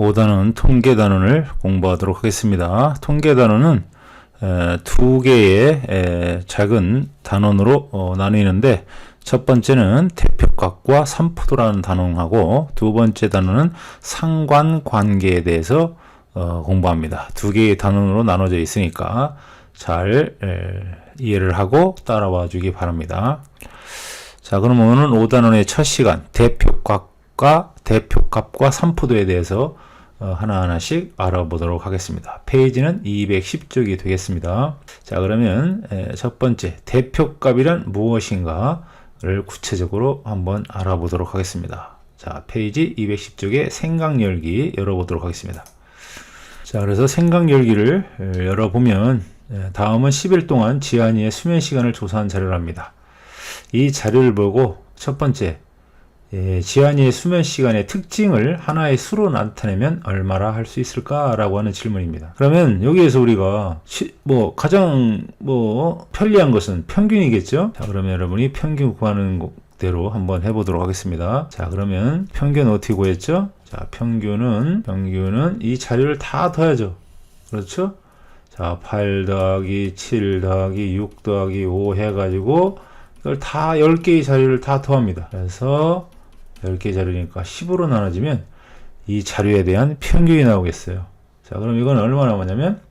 5단원 통계 단원을 공부하도록 하겠습니다. 통계 단원은 두 개의 작은 단원으로 나뉘는데, 첫 번째는 대표값과 산푸도라는 단원하고, 두 번째 단원은 상관관계에 대해서 공부합니다. 두 개의 단원으로 나눠져 있으니까 잘 이해를 하고 따라와 주기 바랍니다. 자, 그럼 오늘 5단원의 첫 시간, 대표값과 산푸도에 대해서 하나하나씩 알아보도록 하겠습니다. 페이지는 210쪽이 되겠습니다. 자, 그러면 첫 번째, 대표값이란 무엇인가를 구체적으로 한번 알아보도록 하겠습니다. 자, 페이지 210쪽에 생각열기 열어보도록 하겠습니다. 자, 그래서 생각열기를 열어보면, 다음은 10일 동안 지한이의 수면시간을 조사한 자료랍니다. 이 자료를 보고 첫 번째, 지한이의 수면시간의 특징을 하나의 수로 나타내면 얼마나 할 수 있을까라고 하는 질문입니다. 그러면 여기에서 우리가 가장 편리한 것은 평균이겠죠. 자, 그러면 여러분이 평균 구하는 대로 한번 해보도록 하겠습니다. 자, 그러면 평균 어떻게 구했죠? 자, 평균은 이 자료를 다 더하죠. 그렇죠? 자, 8 더하기 7 더하기 6 더하기 5 해가지고 이걸 다 10개의 자료를 다 더합니다. 그래서 10개 자료니까 10으로 나눠지면 이 자료에 대한 평균이 나오겠어요. 자, 그럼 이건 얼마 나오냐면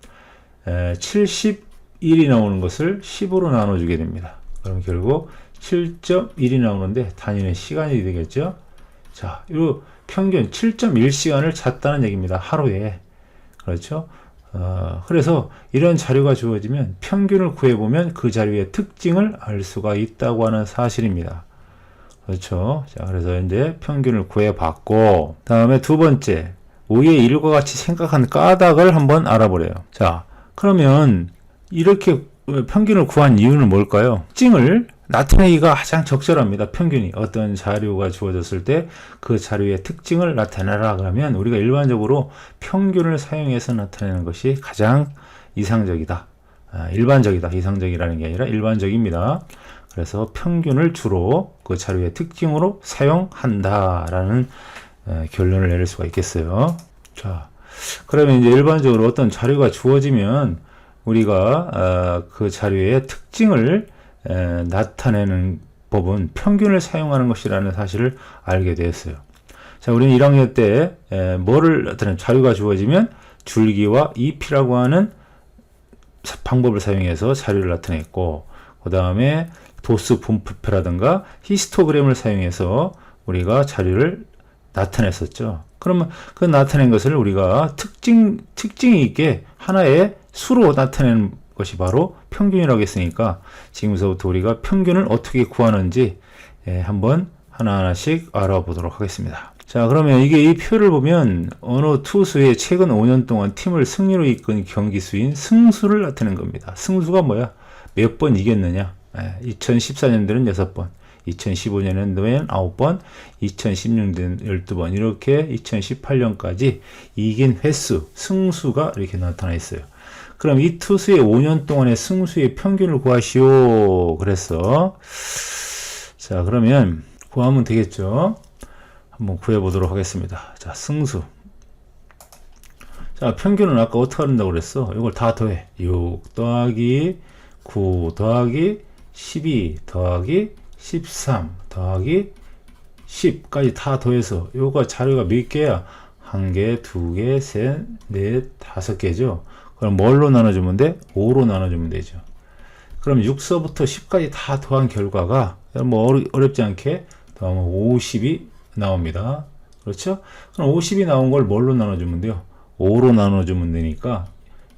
71이 나오는 것을 10으로 나눠주게 됩니다. 그럼 결국 7.1이 나오는데 단위는 시간이 되겠죠. 자, 이 평균 7.1시간을 잤다는 얘기입니다. 하루에. 그렇죠? 그래서 이런 자료가 주어지면 평균을 구해보면 그 자료의 특징을 알 수가 있다고 하는 사실입니다. 그렇죠? 자, 그래서 이제 평균을 구해봤고, 다음에 두 번째, 위에 일과 같이 생각한 까닭을 한번 알아보래요. 자, 그러면 이렇게 평균을 구한 이유는 뭘까요? 특징을 나타내기가 가장 적절합니다. 평균이 어떤 자료가 주어졌을 때 그 자료의 특징을 나타내라 그러면 우리가 일반적으로 평균을 사용해서 나타내는 것이 가장 이상적이다. 일반적이다. 이상적이라는 게 아니라 일반적입니다. 그래서 평균을 주로 그 자료의 특징으로 사용한다라는 결론을 내릴 수가 있겠어요. 자, 그러면 이제 일반적으로 어떤 자료가 주어지면 우리가 그 자료의 특징을 나타내는 법은 평균을 사용하는 것이라는 사실을 알게 되었어요. 자, 우리는 1학년 때 뭐를 나타내는 자료가 주어지면 줄기와 잎이라고 하는 방법을 사용해서 자료를 나타냈고, 그 다음에 도수 분포표라든가 히스토그램을 사용해서 우리가 자료를 나타냈었죠. 그러면 그 나타낸 것을 우리가 특징이 있게 하나의 수로 나타내는 것이 바로 평균이라고 했으니까 지금부터 우리가 평균을 어떻게 구하는지 한번 하나하나씩 알아보도록 하겠습니다. 자, 그러면 이 표를 보면 어느 투수의 최근 5년 동안 팀을 승리로 이끈 경기 수인 승수를 나타낸 겁니다. 승수가 뭐야? 몇 번 이겼느냐? 2014년도에는 6번, 2015년도에는 9번, 2016년도에는 12번, 이렇게 2018년까지 이긴 횟수, 승수가 이렇게 나타나 있어요. 그럼 이 투수의 5년 동안의 승수의 평균을 구하시오. 그래서 자, 그러면 구하면 되겠죠. 한번 구해보도록 하겠습니다. 자, 승수. 자, 평균은 아까 어떻게 한다고 그랬어? 이걸 다 더해. 6 더하기 9 더하기 12 더하기 13 더하기 10까지 다 더해서 요거 자료가 몇 개야? 1개, 2개, 3, 4, 5개죠. 그럼 뭘로 나눠주면 돼? 5로 나눠주면 되죠. 그럼 6서부터 10까지 다 더한 결과가 어렵지 않게 더하면 50이 나옵니다. 그렇죠? 그럼 50이 나온 걸 뭘로 나눠주면 돼요? 5로 나눠주면 되니까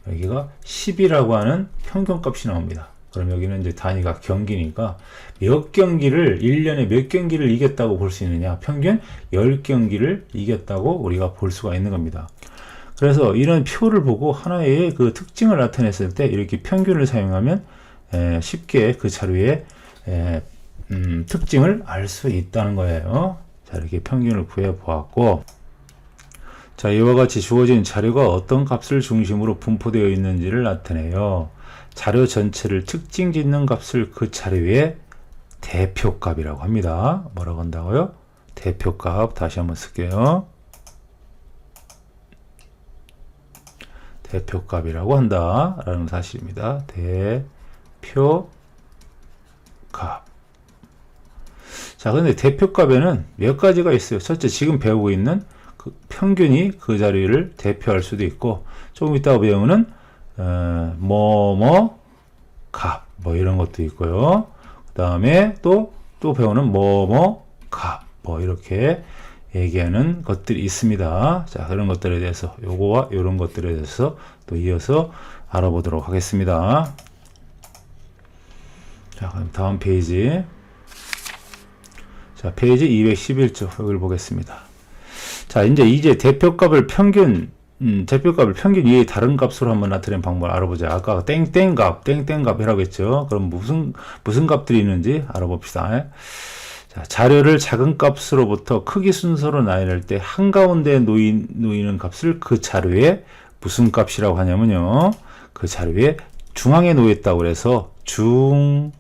여기가 10이라고 하는 평균값이 나옵니다. 그럼 여기는 이제 단위가 경기니까 몇 경기를 1년에 몇 경기를 이겼다고 볼 수 있느냐? 평균 10경기를 이겼다고 우리가 볼 수가 있는 겁니다. 그래서 이런 표를 보고 하나의 그 특징을 나타냈을 때 이렇게 평균을 사용하면 쉽게 그 자료의 특징을 알 수 있다는 거예요. 자, 이렇게 평균을 구해 보았고, 자, 이와 같이 주어진 자료가 어떤 값을 중심으로 분포되어 있는지를 나타내요. 자료 전체를 특징 짓는 값을 그 자료의 대표값이라고 합니다. 뭐라고 한다고요? 대표값. 다시 한번 쓸게요. 대표값이라고 한다라는 사실입니다. 대표값. 자, 근데 대표값에는 몇 가지가 있어요. 첫째, 지금 배우고 있는 그 평균이 그 자리를 대표할 수도 있고, 조금 이따가 배우는 뭐뭐 값, 뭐 이런 것도 있고요. 그 다음에 또 배우는 뭐뭐 값, 뭐 이렇게 얘기하는 것들이 있습니다. 자, 그런 것들에 대해서, 요거와 이런 것들에 대해서 또 이어서 알아보도록 하겠습니다. 자, 그럼 다음 페이지. 자, 페이지 211쪽 여기를 보겠습니다. 자, 이제 대표값을 평균 이외의 다른 값으로 한번 나타내는 방법을 알아보자. 아까 땡땡값이라고 했죠. 그럼 무슨 값들이 있는지 알아봅시다. 자, 자료를 작은 값으로부터 크기 순서로 나열할 때 한가운데 놓이는 값을 그 자료에 무슨 값이라고 하냐면요. 그 자료에 중앙에 놓였다고 해서 중앙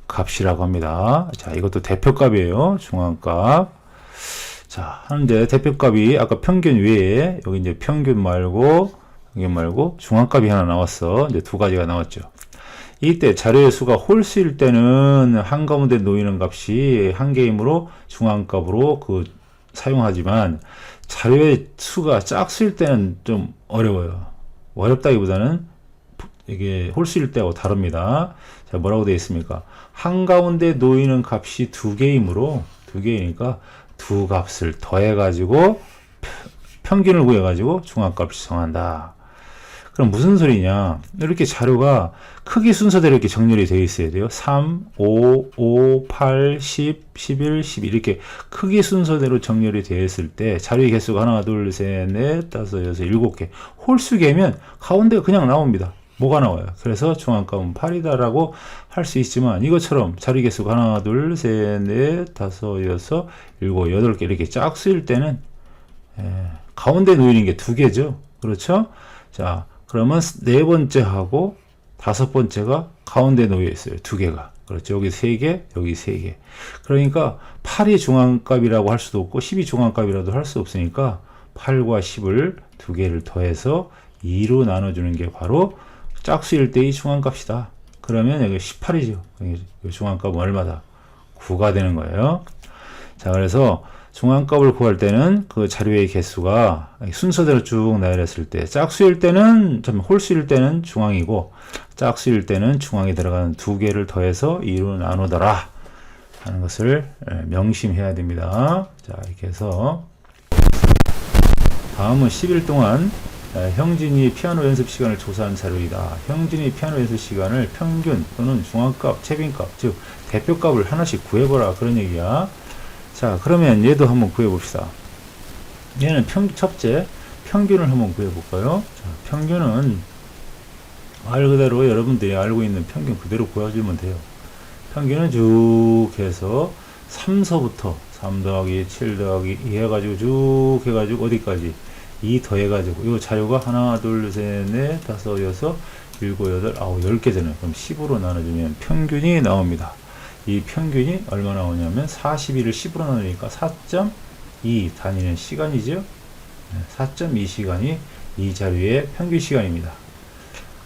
값이라고 합니다. 자, 이것도 대표값이에요. 중앙값. 자, 하는데 대표값이 아까 평균 외에 여기 이제 평균 말고 중앙값이 하나 나왔어. 이제 두 가지가 나왔죠. 이때 자료의 수가 홀수일 때는 한가운데 놓이는 값이 한 개이므로 중앙값으로 사용하지만 자료의 수가 짝수일 때는 좀 어려워요. 어렵다기보다는 이게 홀수일 때하고 다릅니다. 자, 뭐라고 되어 있습니까? 한가운데 놓이는 값이 두 개이니까 두 값을 더해가지고 평균을 구해가지고 중앙값을 정한다. 그럼 무슨 소리냐? 이렇게 자료가 크기 순서대로 이렇게 정렬이 되어 있어야 돼요. 3, 5, 8, 10, 11, 12 이렇게 크기 순서대로 정렬이 되어 있을 때 자료의 개수가 하나, 둘, 셋, 넷, 다섯, 여섯, 일곱 개. 홀수개면 가운데가 그냥 나옵니다. 뭐가 나와요? 그래서 중앙값은 8이다라고 할 수 있지만 이것처럼 자료 개수가 하나, 둘, 셋, 넷, 다섯, 여섯, 일곱, 여덟 개 이렇게 짝수일 때는 가운데 놓이는 게 두 개죠. 그렇죠? 자, 그러면 네 번째하고 다섯 번째가 가운데 놓여 있어요. 두 개가. 그렇죠. 여기 세 개, 여기 세 개. 그러니까 8이 중앙값이라고 할 수도 없고 10이 중앙값이라도 할 수 없으니까 8과 10을 두 개를 더해서 2로 나눠주는 게 바로 짝수일 때의 중앙값이다. 그러면 여기 18이죠. 중앙값은 얼마다? 9가 되는 거예요. 자, 그래서 중앙값을 구할 때는 그 자료의 개수가 순서대로 쭉 나열했을 때 짝수일 때는 홀수일 때는 중앙이고 짝수일 때는 중앙에 들어가는 두 개를 더해서 2로 나누더라 하는 것을 명심해야 됩니다. 자, 이렇게 해서 다음은 10일 동안 형진이 피아노 연습 시간을 조사한 자료이다. 형진이 피아노 연습 시간을 평균 또는 중앙값, 최빈값, 즉 대표값을 하나씩 구해보라 그런 얘기야. 자, 그러면 얘도 한번 구해봅시다. 얘는 첫째 평균을 한번 구해볼까요? 자, 평균은 말 그대로 여러분들이 알고 있는 평균 그대로 구해주면 돼요. 평균은 쭉 해서 3서부터 3 더하기 7 더하기 2 해가지고 쭉 해가지고 어디까지? 2 더해가지고 이 자료가 하나, 둘, 셋, 넷, 다섯, 여섯, 일곱, 여덟, 아홉, 10개 되네요. 그럼 10으로 나눠주면 평균이 나옵니다. 이 평균이 얼마 나오냐면 42를 10으로 나누니까 4.2 단위는 시간이죠. 4.2 시간이 이 자료의 평균 시간입니다.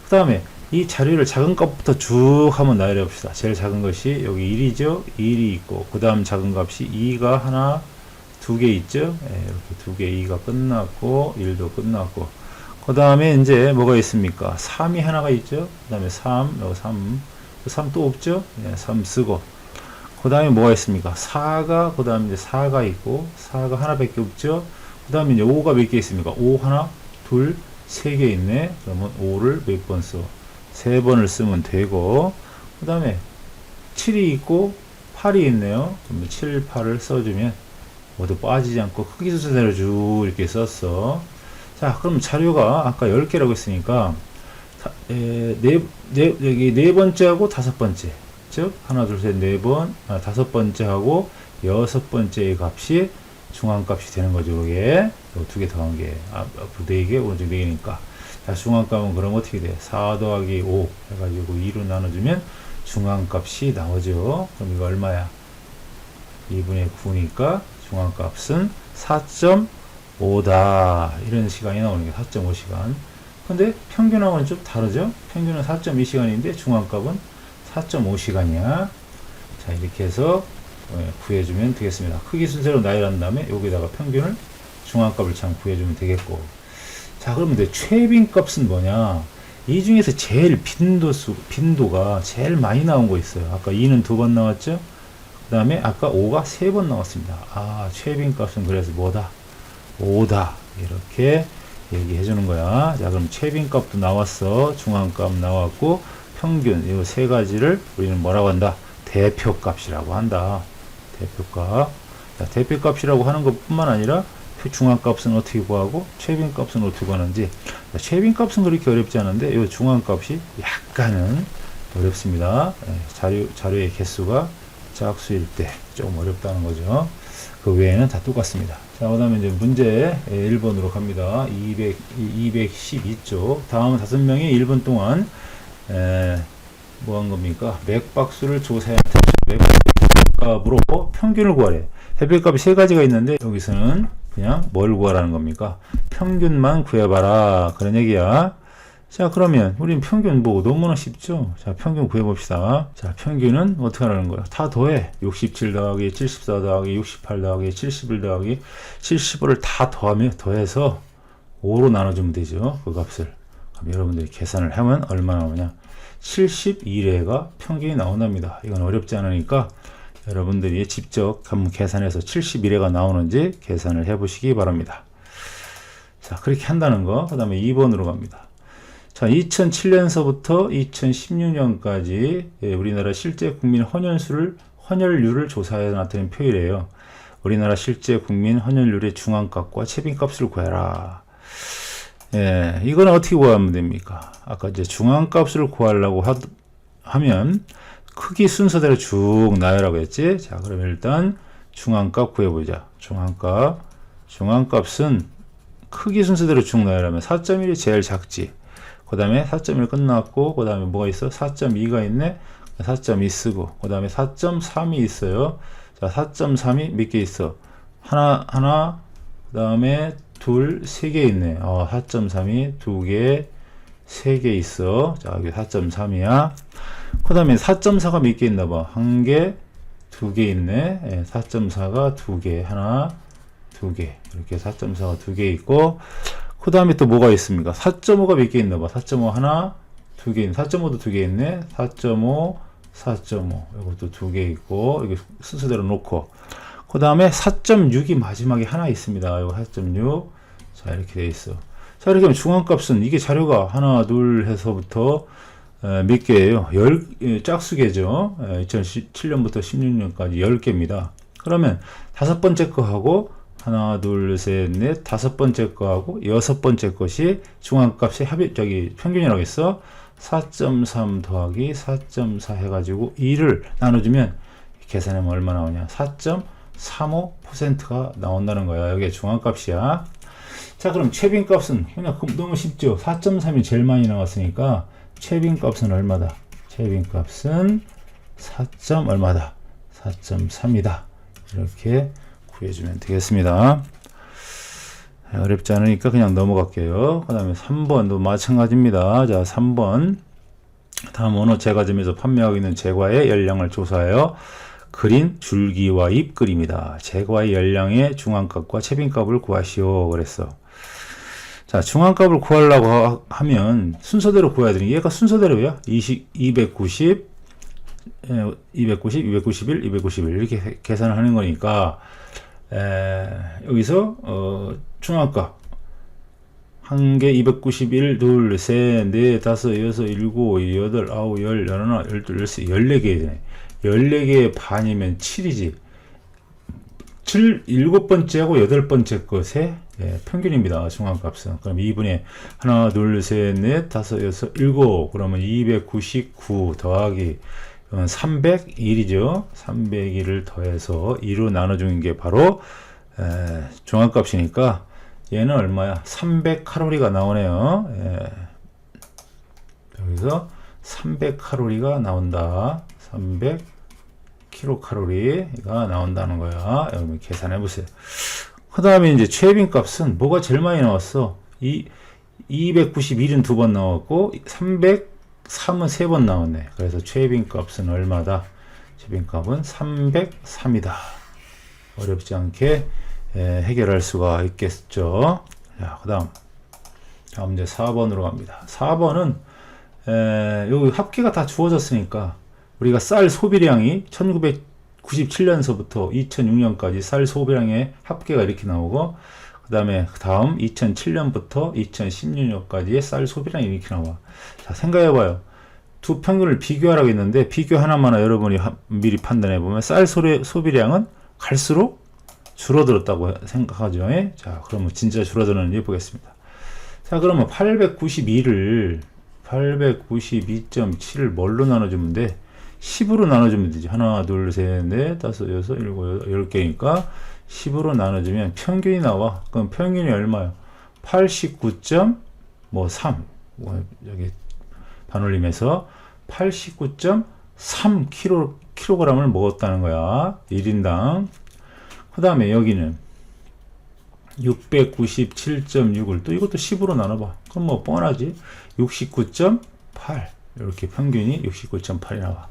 그 다음에 이 자료를 작은 값부터 쭉 한번 나열해 봅시다. 제일 작은 것이 여기 1이죠. 1이 있고 그 다음 작은 값이 2가 하나, 두 개 있죠. 이렇게 두 개 2가 끝났고 1도 끝났고 그 다음에 이제 뭐가 있습니까? 3이 하나가 있죠. 그 다음에 3, 여기 3 또 없죠? 3 쓰고 그 다음에 뭐가 있습니까? 4가 그 다음에 이제 4가 있고 4가 하나밖에 없죠. 그 다음에 이제 5가 몇 개 있습니까? 5 하나, 둘, 3개 있네. 그러면 5를 몇 번 써? 3번을 쓰면 되고 그 다음에 7이 있고 8이 있네요. 그러면 7, 8을 써주면 모두 빠지지 않고 크기 순서대로 쭉 이렇게 썼어. 자, 그럼 자료가 아까 10개라고 했으니까 여기 네 번째하고 다섯 번째, 즉 하나, 둘, 셋, 네 번, 다섯 번째하고 여섯 번째의 값이 중앙값이 되는 거죠. 이게 두 개 더한 게 앞으로 4개, 오른쪽 4개니까. 자, 중앙값은 그럼 어떻게 돼? 4 더하기 5 해가지고 2로 나눠주면 중앙값이 나오죠. 그럼 이거 얼마야? 2분의 9니까 중앙값은 5다. 이런 시간이 나오는 게 4.5시간. 근데 평균하고는 좀 다르죠? 평균은 4.2시간인데 중앙값은 4.5시간이야. 자, 이렇게 해서 구해주면 되겠습니다. 크기 순서로 나열한 다음에 여기다가 평균을 중앙값을 참 구해주면 되겠고. 자, 그러면 이제 최빈 값은 뭐냐? 이 중에서 제일 빈도가 제일 많이 나온 거 있어요. 아까 2는 2번 나왔죠? 그 다음에 아까 5가 3번 나왔습니다. 아, 최빈 값은 그래서 뭐다? 5다. 이렇게 얘기해 주는 거야. 자, 그럼 최빈 값도 나왔어. 중앙값 나왔고, 평균, 이 세 가지를 우리는 뭐라고 한다? 대표값이라고 한다. 대표값. 자, 대표값이라고 하는 것 뿐만 아니라, 중앙값은 어떻게 구하고, 최빈값은 어떻게 구하는지. 자, 최빈값은 그렇게 어렵지 않은데, 이 중앙값이 약간은 어렵습니다. 자료의 개수가 짝수일 때 조금 어렵다는 거죠. 그 외에는 다 똑같습니다. 자, 그 다음에 이제 문제 1번으로 갑니다. 212쪽. 다음 5명이 1분 동안, 뭐 한 겁니까? 맥박수를 조사해야 맥값으로 평균을 구하래. 대표값이 세 가지가 있는데, 여기서는 그냥 뭘 구하라는 겁니까? 평균만 구해봐라. 그런 얘기야. 자, 그러면 우린 평균 보고 너무나 쉽죠? 자, 평균 구해봅시다. 자, 평균은 어떻게 하라는 거야? 다 더해. 67 더하기 74 더하기 68 더하기 71 더하기 75를 다 더해서 5로 나눠주면 되죠. 그 값을. 그럼 여러분들이 계산을 하면 얼마나 나오냐? 71회가 평균이 나온답니다. 이건 어렵지 않으니까 여러분들이 직접 한번 계산해서 71회가 나오는지 계산을 해보시기 바랍니다. 자, 그렇게 한다는 거. 그 다음에 2번으로 갑니다. 자, 2007년서부터 2016년까지 우리나라 실제 국민 헌혈률을 조사해 나타낸 표이래요. 우리나라 실제 국민 헌혈률의 중앙값과 최빈값을 구해라. 예, 이건 어떻게 구하면 됩니까? 아까 이제 중앙값을 구하려고 하면 크기 순서대로 쭉 나열하고 했지? 자, 그럼 일단 중앙값 구해보자. 중앙값은 크기 순서대로 쭉 나열하면 4.1이 제일 작지. 그 다음에 4.1 끝났고, 그 다음에 뭐가 있어? 4.2가 있네? 4.2 쓰고, 그 다음에 4.3이 있어요. 자, 4.3이 몇 개 있어? 하나, 그 다음에 둘, 세 개 있네. 4.3이 두 개, 세 개 있어. 자, 여기 4.3이야. 그 다음에 4.4가 몇 개 있나 봐. 한 개, 두 개 있네. 4.4가 두 개, 하나, 두 개. 이렇게 4.4가 두 개 있고, 그 다음에 또 뭐가 있습니까? 4.5가 몇 개 있나 봐. 4.5 하나, 두 개 있네. 4.5도 두 개 있네. 4.5, 4.5. 이것도 두 개 있고, 이거 순서대로 놓고. 그 다음에 4.6이 마지막에 하나 있습니다. 이거 4.6. 자, 이렇게 돼 있어. 자, 이렇게 하면 중앙값은 이게 자료가 하나, 둘 해서부터 몇 개예요? 짝수개죠. 2007년부터 16년까지 10개입니다. 그러면 다섯 번째 거 하고 하나, 둘, 셋, 넷, 다섯 번째 거하고 여섯 번째 것이 중앙값의 평균이라고 했어. 4.3 더하기 4.4 해가지고 2를 나눠주면 계산하면 얼마 나오냐? 4.35%가 나온다는 거야. 여기에 중앙값이야. 자, 그럼 최빈값은 그냥 너무 쉽죠. 4.3이 제일 많이 나왔으니까 최빈값은 얼마다? 최빈값은 4. 얼마다? 4.3이다. 이렇게 구해주면 되겠습니다. 어렵지 않으니까 그냥 넘어갈게요. 그 다음에 3번도 마찬가지입니다. 자, 3번. 다음 어느 제과점에서 판매하고 있는 제과의 열량을 조사하여 그린 줄기와 잎 그림이다. 제과의 열량의 중앙값과 최빈값을 구하시오. 그랬어. 자, 중앙값을 구하려고 하면 순서대로 구해야 되니 얘가 순서대로야. 290, 291, 291 이렇게 계산을 하는 거니까 여기서 중앙값 한 개 291, 둘, 셋, 넷, 다섯, 여섯, 일곱, 여덟, 아홉, 열, 열하나, 열둘, 열세, 14개 되네. 14개의 반이면 7이지. 7번째하고 8번째 것의 평균입니다. 중앙값은. 그럼 2분의 하나, 둘, 셋, 넷, 다섯, 여섯, 일곱. 그러면 299 더하기 301이죠. 301을 더해서 2로 나눠주는 게 바로 중앙값이니까 얘는 얼마야? 300칼로리가 나오네요. 여기서 300칼로리가 나온다. 300kcal가 나온다는 거야. 여러분 계산해 보세요. 그 다음에 이제 최빈 값은 뭐가 제일 많이 나왔어? 291은 두 번 나왔고 303은 세 번 나왔네. 그래서 최빈 값은 얼마다? 최빈 값은 303이다. 어렵지 않게 해결할 수가 있겠죠. 자, 그 다음 이제 4번으로 갑니다. 4번은 여기 합계가 다 주어졌으니까 우리가 쌀 소비량이 1997년서부터 2006년까지 쌀 소비량의 합계가 이렇게 나오고, 그 다음에 다음 2007년부터 2016년까지의 쌀 소비량이 이렇게 나와. 자, 생각해봐요. 두 평균을 비교하라고 했는데 비교 하나만 여러분이 미리 판단해보면 쌀 소비량은 갈수록 줄어들었다고 생각하죠. 자, 그러면 진짜 줄어드는지 보겠습니다. 자, 그러면 892.7을 뭘로 나눠주면 돼? 10으로 나눠주면 되지. 하나, 둘, 셋, 넷, 다섯, 여섯, 일곱, 10개니까 10으로 나눠주면 평균이 나와. 그럼 평균이 얼마요? 89.3. 여기 반올림에서 89.3kg을 먹었다는 거야. 1인당. 그 다음에 여기는 697.6을 또 이것도 10으로 나눠봐. 그럼 뭐 뻔하지. 69.8. 이렇게 평균이 69.8이 나와.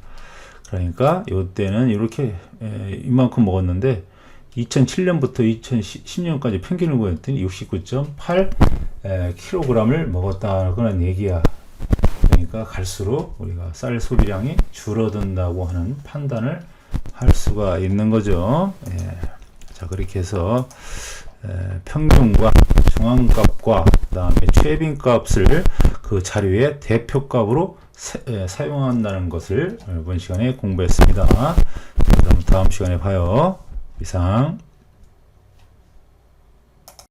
그러니까 이때는 이렇게 이만큼 먹었는데 2007년부터 2010년까지 평균을 구했더니 69.8kg을 먹었다. 그런 얘기야. 그러니까 갈수록 우리가 쌀 소비량이 줄어든다고 하는 판단을 할 수가 있는 거죠. 자, 그렇게 해서 평균과 중앙값과 그 다음에 최빈값을 그 자료의 대표값으로 사용한다는 것을 이번 시간에 공부했습니다. 그럼 다음 시간에 봐요. 이상.